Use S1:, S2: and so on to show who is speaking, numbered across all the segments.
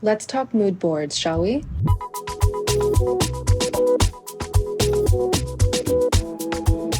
S1: Let's talk mood boards, shall we?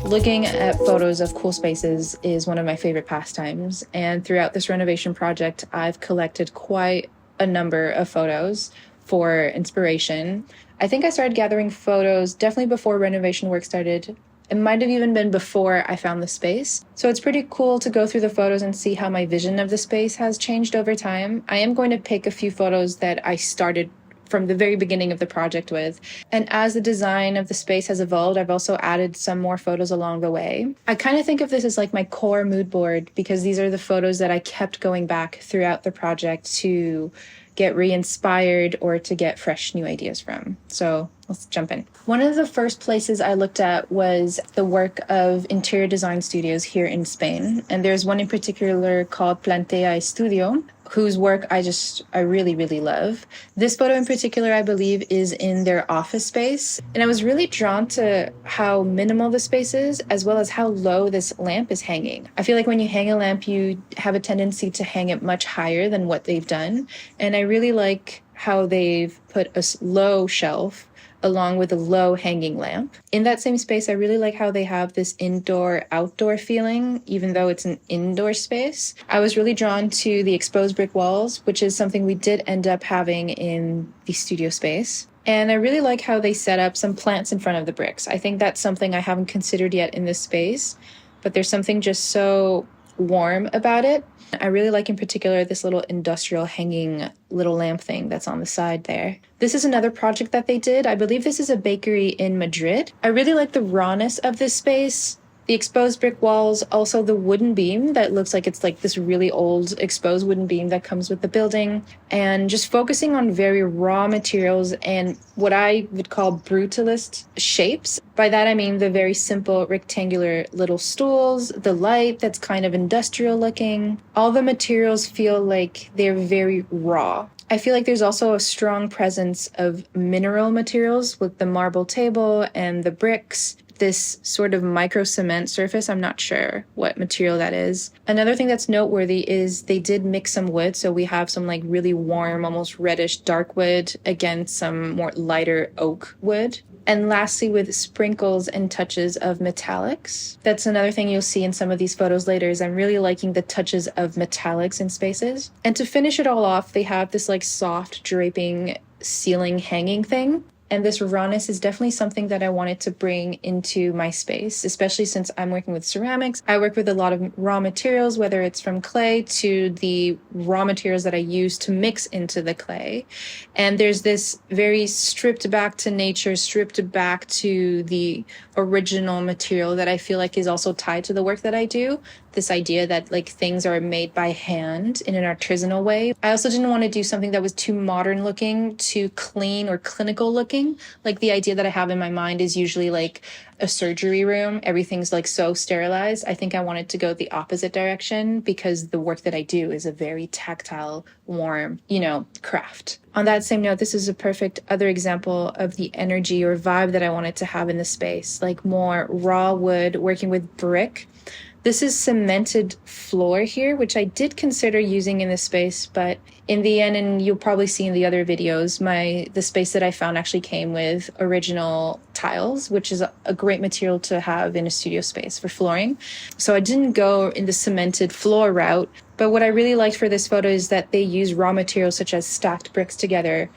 S1: Looking at photos of cool spaces is one of my favorite pastimes, and throughout this renovation project, I've collected quite a number of photos for inspiration. I think I started gathering photos definitely before renovation work started. It might have even been before I found the space. So it's pretty cool to go through the photos and see how my vision of the space has changed over time. I am going to pick a few photos that I started from the very beginning of the project with. And as the design of the space has evolved, I've also added some more photos along the way. I kind of think of this as like my core mood board because these are the photos that I kept going back throughout the project to get re-inspired or to get fresh new ideas from. So let's jump in. One of the first places I looked at was the work of interior design studios here in Spain. And there's one in particular called Plantea Studio, whose work I really, really love. This photo in particular, I believe, is in their office space. And I was really drawn to how minimal the space is, as well as how low this lamp is hanging. I feel like when you hang a lamp, you have a tendency to hang it much higher than what they've done. And I really like how they've put a low shelf along with a low hanging lamp. In that same space, I really like how they have this indoor-outdoor feeling, even though it's an indoor space. I was really drawn to the exposed brick walls, which is something we did end up having in the studio space. And I really like how they set up some plants in front of the bricks. I think that's something I haven't considered yet in this space, but there's something just so warm about it. I really like in particular this little industrial hanging little lamp thing that's on the side there. This is another project that they did. I believe this is a bakery in Madrid. I really like the rawness of this space. The exposed brick walls, also the wooden beam that looks like it's like this really old exposed wooden beam that comes with the building, and just focusing on very raw materials and what I would call brutalist shapes. By that I mean the very simple rectangular little stools, the light that's kind of industrial looking. All the materials feel like they're very raw. I feel like there's also a strong presence of mineral materials with the marble table and the bricks. This sort of micro cement surface, I'm not sure what material that is. Another thing that's noteworthy is they did mix some wood. So we have some like really warm, almost reddish dark wood against some more lighter oak wood. And lastly, with sprinkles and touches of metallics. That's another thing you'll see in some of these photos later is I'm really liking the touches of metallics in spaces. And to finish it all off, they have this like soft draping ceiling hanging thing. And this rawness is definitely something that I wanted to bring into my space, especially since I'm working with ceramics. I work with a lot of raw materials, whether it's from clay to the raw materials that I use to mix into the clay. And there's this very stripped back to nature, stripped back to the original material that I feel like is also tied to the work that I do. This idea that like things are made by hand in an artisanal way. I also didn't want to do something that was too modern looking, too clean or clinical looking. Like the idea that I have in my mind is usually like a surgery room. Everything's like so sterilized. I think I wanted to go the opposite direction because the work that I do is a very tactile, warm, craft. On that same note, this is a perfect other example of the energy or vibe that I wanted to have in the space, like more raw wood working with brick. This is cemented floor here, which I did consider using in this space, but in the end, and you'll probably see in the other videos, the space that I found actually came with original tiles, which is a great material to have in a studio space for flooring. So I didn't go in the cemented floor route, but what I really liked for this photo is that they use raw materials such as stacked bricks together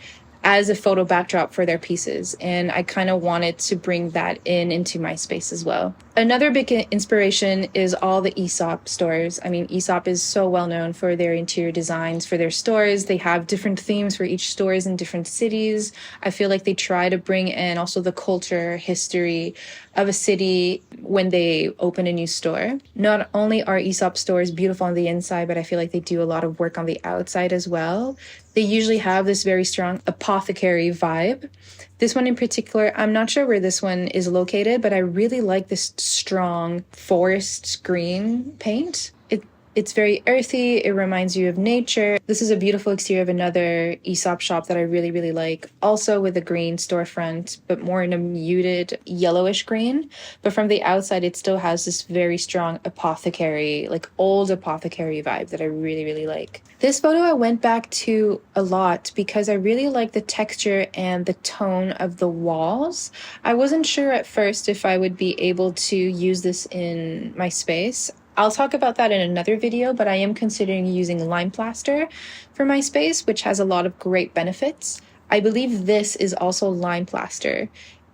S1: as a photo backdrop for their pieces. And I kind of wanted to bring that into my space as well. Another big inspiration is all the Aesop stores. I mean, Aesop is so well known for their interior designs for their stores. They have different themes for each stores in different cities. I feel like they try to bring in also the culture, history of a city when they open a new store. Not only are Aesop stores beautiful on the inside, but I feel like they do a lot of work on the outside as well. They usually have this very strong apothecary vibe. This one in particular, I'm not sure where this one is located, but I really like this strong forest green paint. It's very earthy. It reminds you of nature. This is a beautiful exterior of another Aesop shop that I really, really like. Also with a green storefront, but more in a muted yellowish green. But from the outside, it still has this very strong apothecary, like old apothecary vibe that I really, really like. This photo I went back to a lot because I really like the texture and the tone of the walls. I wasn't sure at first if I would be able to use this in my space. I'll talk about that in another video, but I am considering using lime plaster for my space, which has a lot of great benefits. I believe this is also lime plaster,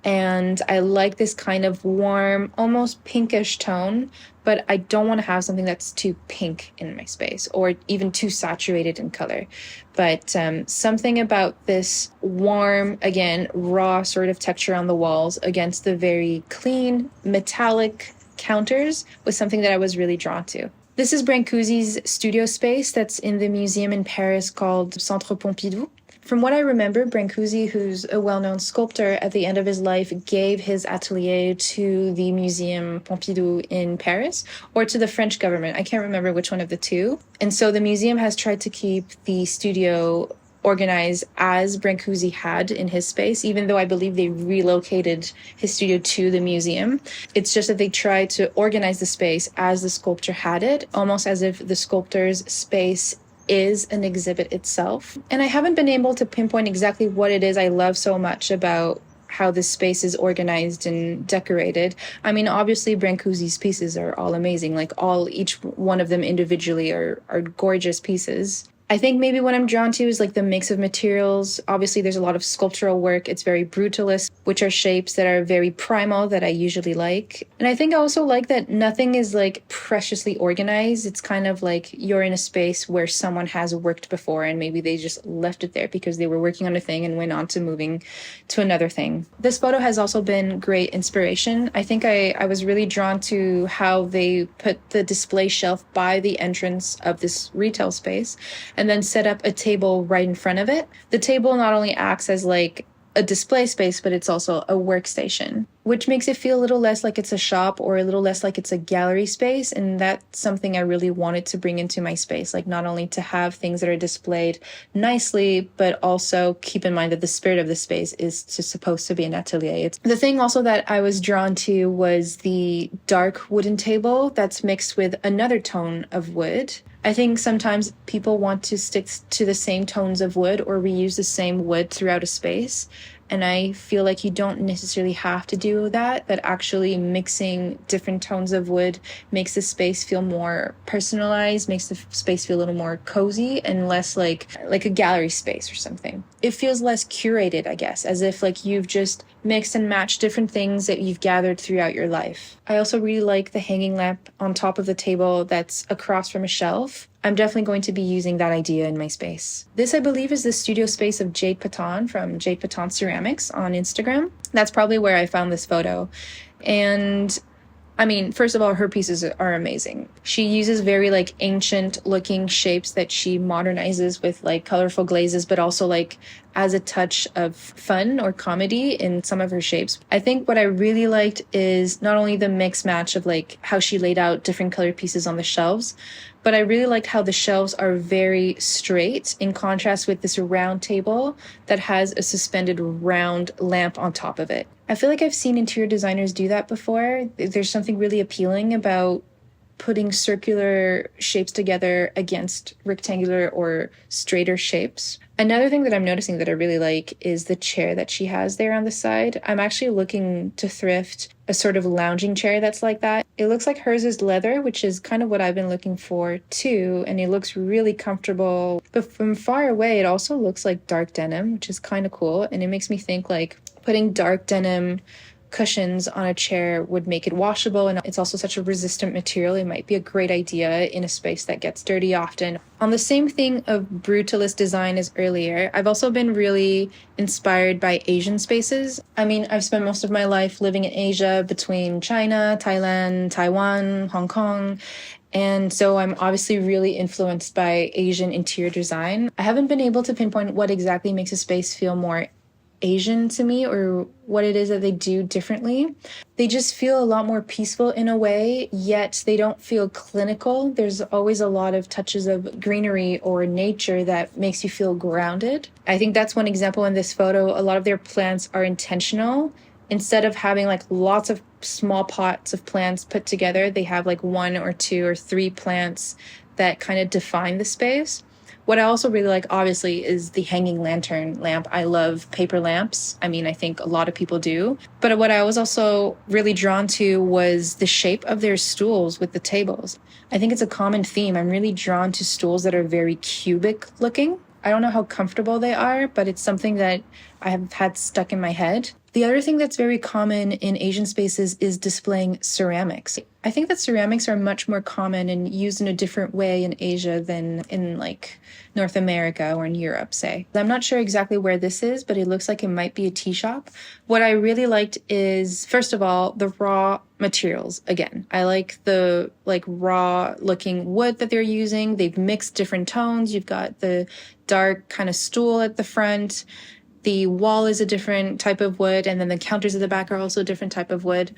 S1: and I like this kind of warm, almost pinkish tone, but I don't want to have something that's too pink in my space or even too saturated in color. But something about this warm, again, raw sort of texture on the walls against the very clean, metallic counters was something that I was really drawn to. This is Brancusi's studio space that's in the museum in Paris called Centre Pompidou. From what I remember, Brancusi, who's a well-known sculptor, at the end of his life gave his atelier to the Museum Pompidou in Paris or to the French government. I can't remember which one of the two. And so the museum has tried to keep the studio organized as Brancusi had in his space, even though I believe they relocated his studio to the museum. It's just that they tried to organize the space as the sculptor had it, almost as if the sculptor's space is an exhibit itself. And I haven't been able to pinpoint exactly what it is I love so much about how this space is organized and decorated. I mean, obviously Brancusi's pieces are all amazing, like each one of them individually are gorgeous pieces. I think maybe what I'm drawn to is like the mix of materials. Obviously, there's a lot of sculptural work. It's very brutalist, which are shapes that are very primal that I usually like. And I think I also like that nothing is like preciously organized. It's kind of like you're in a space where someone has worked before and maybe they just left it there because they were working on a thing and went on to moving to another thing. This photo has also been great inspiration. I think I was really drawn to how they put the display shelf by the entrance of this retail space and then set up a table right in front of it. The table not only acts as like a display space, but it's also a workstation, which makes it feel a little less like it's a shop or a little less like it's a gallery space. And that's something I really wanted to bring into my space, like not only to have things that are displayed nicely, but also keep in mind that the spirit of the space is supposed to be an atelier. The thing also that I was drawn to was the dark wooden table that's mixed with another tone of wood. I think sometimes people want to stick to the same tones of wood or reuse the same wood throughout a space. And I feel like you don't necessarily have to do that, that actually mixing different tones of wood makes the space feel more personalized, makes the space feel a little more cozy and less like a gallery space or something. It feels less curated, I guess, as if like you've just mixed and matched different things that you've gathered throughout your life. I also really like the hanging lamp on top of the table that's across from a shelf. I'm definitely going to be using that idea in my space. This, I believe, is the studio space of Jade Paton from Jade Paton Ceramics on Instagram. That's probably where I found this photo. And I mean, first of all, her pieces are amazing. She uses very like ancient looking shapes that she modernizes with like colorful glazes, but also like as a touch of fun or comedy in some of her shapes. I think what I really liked is not only the mix match of like how she laid out different colored pieces on the shelves, but I really liked how the shelves are very straight in contrast with this round table that has a suspended round lamp on top of it. I feel like I've seen interior designers do that before. There's something really appealing about putting circular shapes together against rectangular or straighter shapes. Another thing that I'm noticing that I really like is the chair that she has there on the side. I'm actually looking to thrift a sort of lounging chair that's like that. It looks like hers is leather, which is kind of what I've been looking for too, and it looks really comfortable. But from far away, it also looks like dark denim, which is kind of cool, and it makes me think like putting dark denim cushions on a chair would make it washable, and it's also such a resistant material. It might be a great idea in a space that gets dirty often. On the same thing of brutalist design as earlier, I've also been really inspired by Asian spaces. I mean, I've spent most of my life living in Asia between China, Thailand, Taiwan, Hong Kong, and so I'm obviously really influenced by Asian interior design. I haven't been able to pinpoint what exactly makes a space feel more Asian to me, or what it is that they do differently. They just feel a lot more peaceful in a way, yet they don't feel clinical. There's always a lot of touches of greenery or nature that makes you feel grounded. I think that's one example in this photo. A lot of their plants are intentional. Instead of having like lots of small pots of plants put together, they have like 1 or 2 or 3 plants that kind of define the space. What I also really like, obviously, is the hanging lantern lamp. I love paper lamps. I mean, I think a lot of people do. But what I was also really drawn to was the shape of their stools with the tables. I think it's a common theme. I'm really drawn to stools that are very cubic looking. I don't know how comfortable they are, but it's something that I have had stuck in my head. The other thing that's very common in Asian spaces is displaying ceramics. I think that ceramics are much more common and used in a different way in Asia than in like North America or in Europe, say. I'm not sure exactly where this is, but it looks like it might be a tea shop. What I really liked is, first of all, the raw materials. Again, I like the like raw looking wood that they're using. They've mixed different tones. You've got the dark kind of stool at the front. The wall is a different type of wood, and then the counters at the back are also a different type of wood.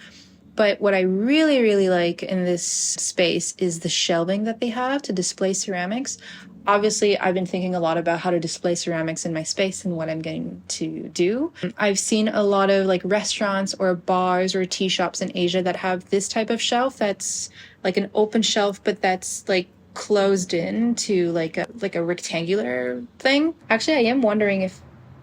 S1: But what I really, really like in this space is the shelving that they have to display ceramics. Obviously, I've been thinking a lot about how to display ceramics in my space and what I'm going to do. I've seen a lot of like restaurants or bars or tea shops in Asia that have this type of shelf that's like an open shelf, but that's like closed in to like a rectangular thing. Actually, I am wondering if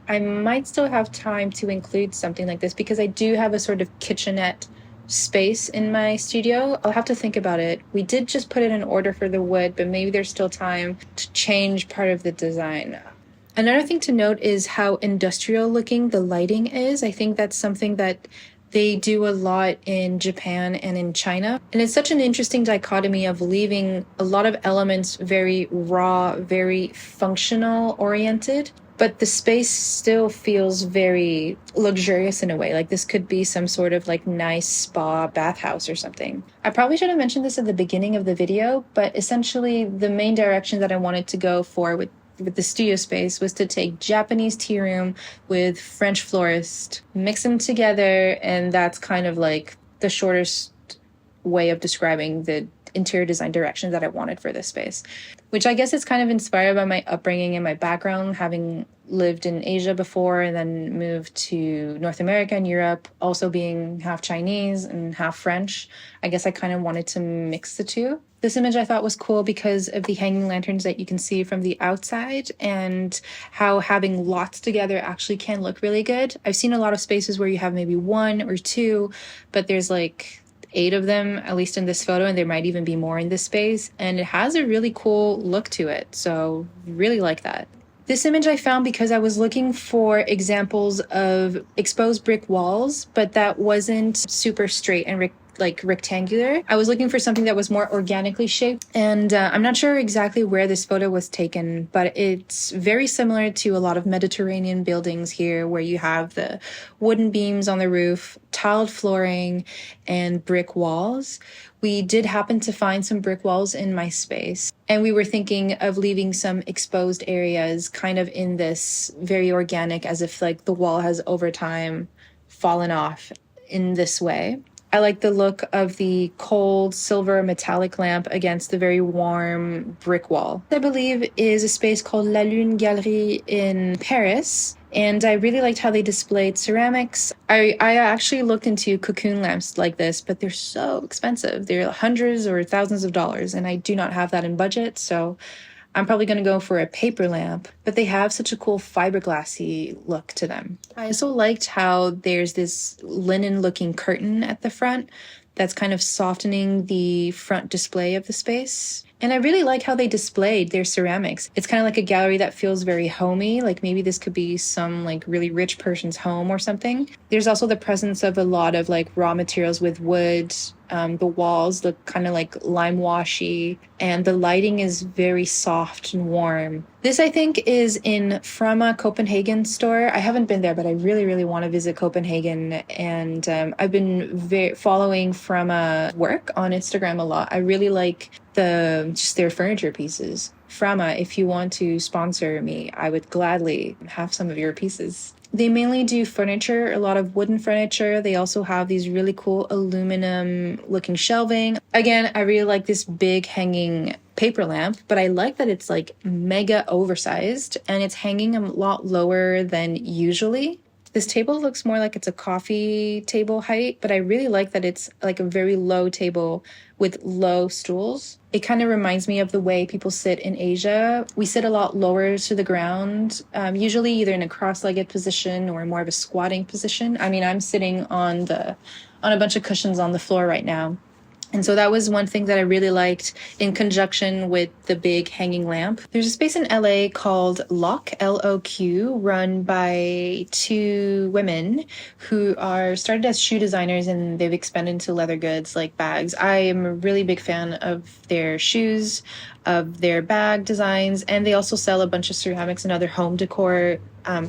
S1: I might still have time to include something like this because I do have a sort of kitchenette space in my studio. I'll have to think about it. We did just put in an order for the wood, but maybe there's still time to change part of the design. Another thing to note is how industrial looking the lighting is. I think that's something that they do a lot in Japan and in China. And it's such an interesting dichotomy of leaving a lot of elements very raw, very functional oriented, but the space still feels very luxurious in a way. Like this could be some sort of like nice spa bathhouse or something. I probably should have mentioned this at the beginning of the video, but essentially the main direction that I wanted to go for with the studio space was to take Japanese tea room with French florist, mix them together, and that's kind of like the shortest way of describing the interior design direction that I wanted for this space, which I guess is kind of inspired by my upbringing and my background, having lived in Asia before and then moved to North America and Europe, also being half Chinese and half French. I guess I kind of wanted to mix the two. This image I thought was cool because of the hanging lanterns that you can see from the outside and how having lots together actually can look really good. I've seen a lot of spaces where you have maybe 1 or 2, but there's like 8 of them, at least in this photo, and there might even be more in this space. And it has a really cool look to it. So really like that. This image I found because I was looking for examples of exposed brick walls, but that wasn't super straight and rectangular. I was looking for something that was more organically shaped, and I'm not sure exactly where this photo was taken, but it's very similar to a lot of Mediterranean buildings here where you have the wooden beams on the roof, tiled flooring, and brick walls. We did happen to find some brick walls in my space, and we were thinking of leaving some exposed areas kind of in this very organic, as if like the wall has over time fallen off in this way. I like the look of the cold silver metallic lamp against the very warm brick wall. I believe is a space called La Lune Galerie in Paris. And I really liked how they displayed ceramics. I actually looked into cocoon lamps like this, but they're so expensive. They're hundreds or thousands of dollars, and I do not have that in budget. So I'm probably going to go for a paper lamp, but they have such a cool fiberglassy look to them. I also liked how there's this linen-looking curtain at the front that's kind of softening the front display of the space. And I really like how they displayed their ceramics. It's kind of like a gallery that feels very homey, like maybe this could be some like really rich person's home or something. There's also the presence of a lot of like raw materials with wood. The walls look kind of like lime washy, and the lighting is very soft and warm. This, I think, is in Frama Copenhagen store. I haven't been there, but I really, really want to visit Copenhagen. And I've been following Frama work on Instagram a lot. I really like just their furniture pieces. Frama, if you want to sponsor me, I would gladly have some of your pieces. They mainly do furniture, a lot of wooden furniture. They also have these really cool aluminum looking shelving. Again, I really like this big hanging paper lamp, but I like that it's like mega oversized and it's hanging a lot lower than usually. This table looks more like it's a coffee table height, but I really like that it's like a very low table with low stools. It kind of reminds me of the way people sit in Asia. We sit a lot lower to the ground, usually either in a cross-legged position or more of a squatting position. I mean, I'm sitting on a bunch of cushions on the floor right now. And so that was one thing that I really liked in conjunction with the big hanging lamp. There's a space in LA called Loq, L-O-Q, run by two women who are started as shoe designers and they've expanded into leather goods like bags. I am a really big fan of their shoes, of their bag designs, and they also sell a bunch of ceramics and other home decor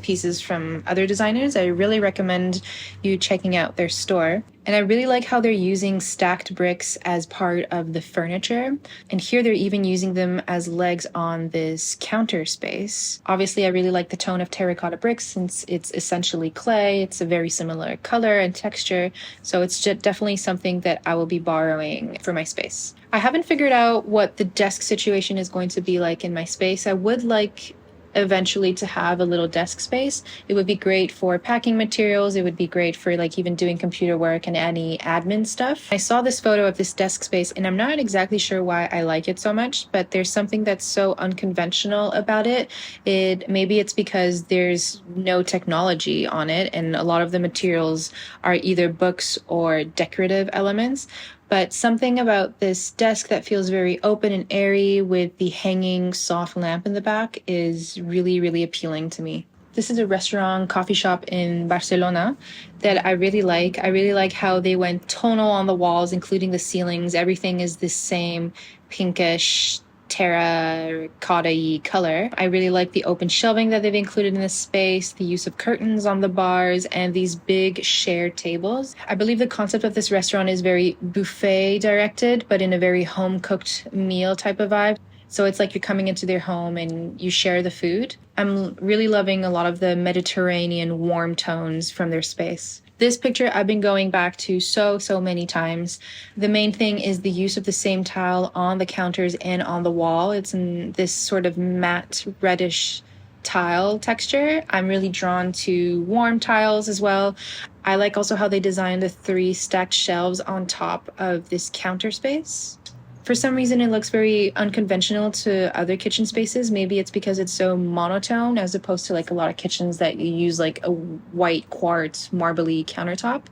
S1: pieces from other designers. I really recommend you checking out their store. And I really like how they're using stacked bricks as part of the furniture. And here they're even using them as legs on this counter space. Obviously, I really like the tone of terracotta bricks since it's essentially clay. It's a very similar color and texture. So it's definitely something that I will be borrowing for my space. I haven't figured out what the desk situation is going to be like in my space. I would like eventually to have a little desk space. It would be great for packing materials. It would be great for like even doing computer work and any admin stuff. I saw this photo of this desk space and I'm not exactly sure why I like it so much, but there's something that's so unconventional about it. Maybe it's because there's no technology on it and a lot of the materials are either books or decorative elements. But something about this desk that feels very open and airy with the hanging soft lamp in the back is really, really appealing to me. This is a restaurant, coffee shop in Barcelona that I really like. I really like how they went tonal on the walls, including the ceilings. Everything is the same pinkish terracotta-y color. I really like the open shelving that they've included in this space, the use of curtains on the bars, and these big shared tables. I believe the concept of this restaurant is very buffet directed, but in a very home-cooked meal type of vibe. So it's like you're coming into their home and you share the food. I'm really loving a lot of the Mediterranean warm tones from their space. This picture I've been going back to so many times. The main thing is the use of the same tile on the counters and on the wall. It's in this sort of matte reddish tile texture. I'm really drawn to warm tiles as well. I like also how they designed the 3 stacked shelves on top of this counter space. For some reason, it looks very unconventional to other kitchen spaces. Maybe it's because it's so monotone as opposed to like a lot of kitchens that you use like a white quartz marbly countertop.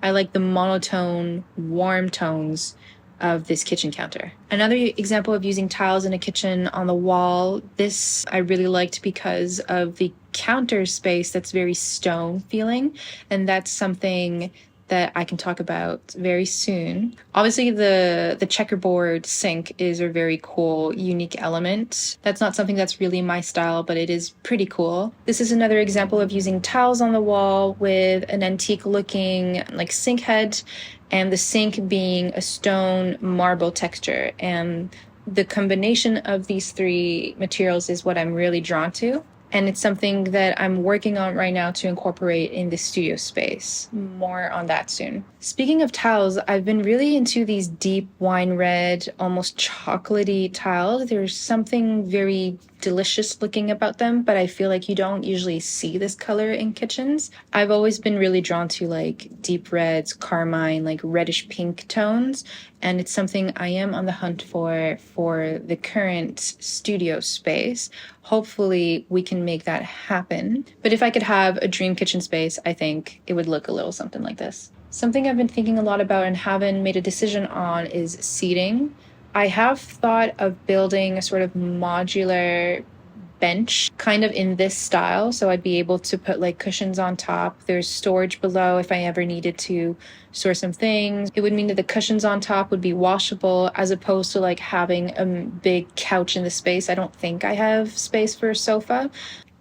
S1: I like the monotone, warm tones of this kitchen counter. Another example of using tiles in a kitchen on the wall, this I really liked because of the counter space that's very stone feeling. And that's something that I can talk about very soon. Obviously, the checkerboard sink is a very cool, unique element. That's not something that's really my style, but it is pretty cool. This is another example of using tiles on the wall with an antique-looking like sink head, and the sink being a stone marble texture. And the combination of these 3 materials is what I'm really drawn to. And it's something that I'm working on right now to incorporate in the studio space. More on that soon. Speaking of tiles, I've been really into these deep wine red, almost chocolatey tiles. There's something very delicious looking about them, but I feel like you don't usually see this color in kitchens. I've always been really drawn to like deep reds, carmine, like reddish pink tones. And it's something I am on the hunt for the current studio space. Hopefully we can make that happen. But if I could have a dream kitchen space, I think it would look a little something like this. Something I've been thinking a lot about and haven't made a decision on is seating. I have thought of building a sort of modular bench kind of in this style, so I'd be able to put like cushions on top. There's storage below if I ever needed to store some things. It would mean that the cushions on top would be washable as opposed to like having a big couch in the space. I don't think I have space for a sofa.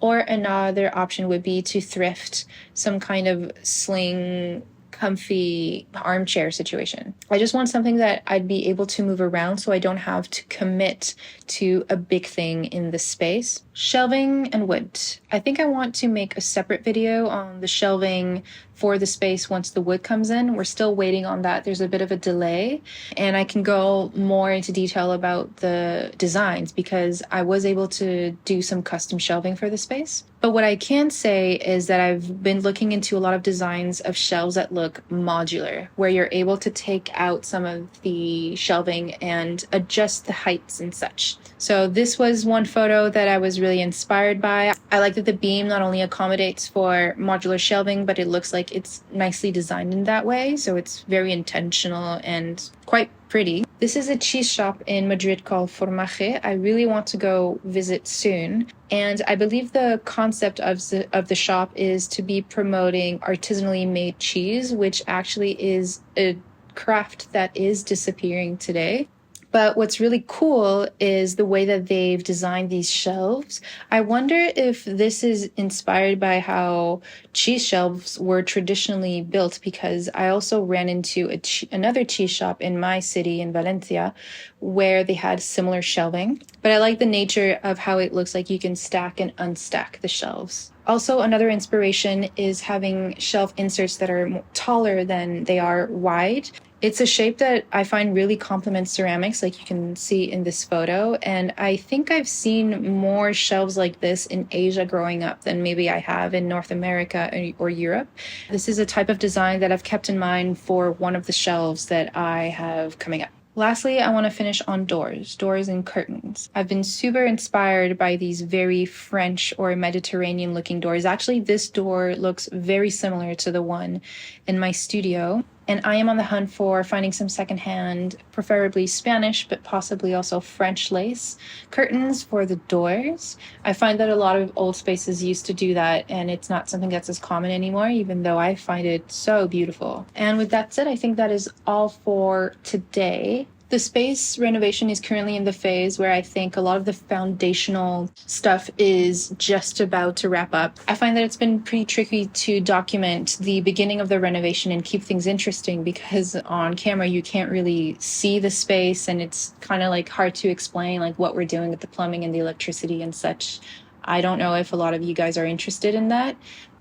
S1: Or another option would be to thrift some kind of sling comfy armchair situation. I just want something that I'd be able to move around so I don't have to commit to a big thing in the space. Shelving and wood. I think I want to make a separate video on the shelving for the space once the wood comes in. We're still waiting on that. There's a bit of a delay, and I can go more into detail about the designs because I was able to do some custom shelving for the space. But what I can say is that I've been looking into a lot of designs of shelves that look modular, where you're able to take out some of the shelving and adjust the heights and such. So this was one photo that I was really inspired by. I like that the beam not only accommodates for modular shelving, but it looks like it's nicely designed in that way. So it's very intentional and quite pretty. This is a cheese shop in Madrid called Formaje. I really want to go visit soon. And I believe the concept of the shop is to be promoting artisanally made cheese, which actually is a craft that is disappearing today. But what's really cool is the way that they've designed these shelves. I wonder if this is inspired by how cheese shelves were traditionally built, because I also ran into another cheese shop in my city in Valencia where they had similar shelving. But I like the nature of how it looks like you can stack and unstack the shelves. Also, another inspiration is having shelf inserts that are taller than they are wide. It's a shape that I find really complements ceramics, like you can see in this photo. And I think I've seen more shelves like this in Asia growing up than maybe I have in North America or Europe. This is a type of design that I've kept in mind for one of the shelves that I have coming up. Lastly, I want to finish on doors and curtains. I've been super inspired by these very French or Mediterranean looking doors. Actually, this door looks very similar to the one in my studio. And I am on the hunt for finding some secondhand, preferably Spanish, but possibly also French lace curtains for the doors. I find that a lot of old spaces used to do that, and it's not something that's as common anymore, even though I find it so beautiful. And with that said, I think that is all for today. The space renovation is currently in the phase where I think a lot of the foundational stuff is just about to wrap up. I find that it's been pretty tricky to document the beginning of the renovation and keep things interesting because on camera you can't really see the space, and it's kind of like hard to explain like what we're doing with the plumbing and the electricity and such. I don't know if a lot of you guys are interested in that,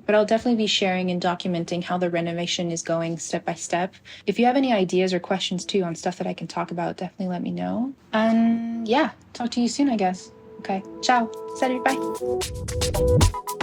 S1: but I'll definitely be sharing and documenting how the renovation is going step by step. If you have any ideas or questions too on stuff that I can talk about, definitely let me know. And yeah, talk to you soon, I guess. Okay, ciao. Salut, bye.